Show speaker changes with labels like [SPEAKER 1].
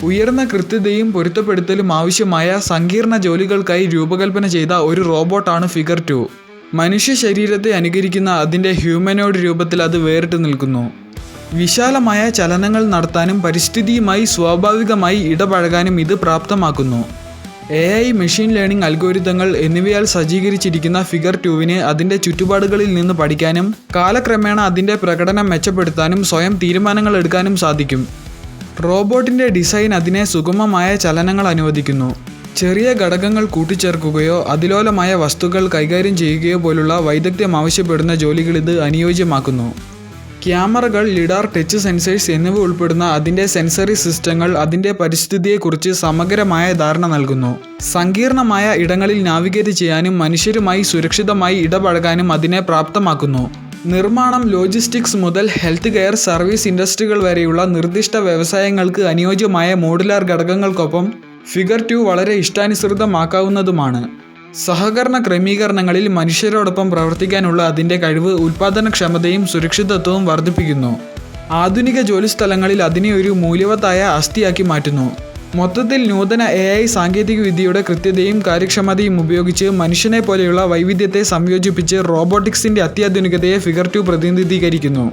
[SPEAKER 1] ഉയർന്ന കൃത്യതയും പൊരുത്തപ്പെടുത്തലും ആവശ്യമായ സങ്കീർണ ജോലികൾക്കായി രൂപകൽപ്പന ചെയ്ത ഒരു റോബോട്ടാണ് ഫിഗർ 2. മനുഷ്യ ശരീരത്തെ അനുകരിക്കുന്ന അതിൻ്റെ ഹ്യൂമനോയിഡ് രൂപത്തിൽ അത് വേറിട്ട് നിൽക്കുന്നു. വിശാലമായ ചലനങ്ങൾ നടത്താനും പരിസ്ഥിതിയുമായി സ്വാഭാവികമായി ഇടപഴകാനും ഇത് പ്രാപ്തമാക്കുന്നു. AI, മെഷീൻ ലേണിംഗ് അൽഗോരിതങ്ങൾ എന്നിവയാൽ സജ്ജീകരിച്ചിരിക്കുന്ന ഫിഗർ 2വിന് അതിൻ്റെ ചുറ്റുപാടുകളിൽ നിന്ന് പഠിക്കാനും കാലക്രമേണ അതിൻ്റെ പ്രകടനം മെച്ചപ്പെടുത്താനും സ്വയം തീരുമാനങ്ങൾ എടുക്കാനും സാധിക്കും. റോബോട്ടിൻ്റെ ഡിസൈൻ അതിനെ സുഗമമായ ചലനങ്ങൾ അനുവദിക്കുന്നു. ചെറിയ ഘടകങ്ങൾ കൂട്ടിച്ചേർക്കുകയോ അതിലോലമായ വസ്തുക്കൾ കൈകാര്യം ചെയ്യുകയോ പോലുള്ള വൈദഗ്ധ്യം ആവശ്യപ്പെടുന്ന ജോലികൾ ഇത് അനുയോജ്യമാക്കുന്നു. ക്യാമറകൾ, ലിഡാർ, ടച്ച് സെൻസേഴ്സ് എന്നിവ ഉൾപ്പെടുന്ന അതിൻ്റെ സെൻസറി സിസ്റ്റങ്ങൾ അതിൻ്റെ പരിസ്ഥിതിയെക്കുറിച്ച് സമഗ്രമായ ധാരണ നൽകുന്നു. സങ്കീർണമായ ഇടങ്ങളിൽ നാവിഗേറ്റ് ചെയ്യാനും മനുഷ്യരുമായി സുരക്ഷിതമായി ഇടപഴകാനും അതിനെ പ്രാപ്തമാക്കുന്നു. നിർമ്മാണം, ലോജിസ്റ്റിക്സ് മുതൽ ഹെൽത്ത് കെയർ, സർവീസ് ഇൻഡസ്ട്രികൾ വരെയുള്ള നിർദ്ദിഷ്ട വ്യവസായങ്ങൾക്ക് അനുയോജ്യമായ മോഡുലാർ ഘടകങ്ങൾക്കൊപ്പം ഫിഗർ 2 വളരെ ഇഷ്ടാനുസൃതമാക്കാവുന്നതുമാണ്. സഹകരണ ക്രമീകരണങ്ങളിൽ മനുഷ്യരോടൊപ്പം പ്രവർത്തിക്കാനുള്ള അതിൻ്റെ കഴിവ് ഉൽപ്പാദനക്ഷമതയും സുരക്ഷിതത്വവും വർദ്ധിപ്പിക്കുന്നു. ആധുനിക ജോലിസ്ഥലങ്ങളിൽ അതിനെ ഒരു മൂല്യവത്തായ അസ്ഥിയാക്കി മാറ്റുന്നു. മൊത്തത്തിൽ നൂതന AI സാങ്കേതികവിദ്യയുടെ കൃത്യതയും കാര്യക്ഷമതയും ഉപയോഗിച്ച് മനുഷ്യനെ പോലെയുള്ള വൈവിധ്യത്തെ സംയോജിപ്പിച്ച് റോബോട്ടിക്സിൻ്റെ അത്യാധുനികതയെ ഫിഗർ 2 പ്രതിനിധീകരിക്കുന്നു.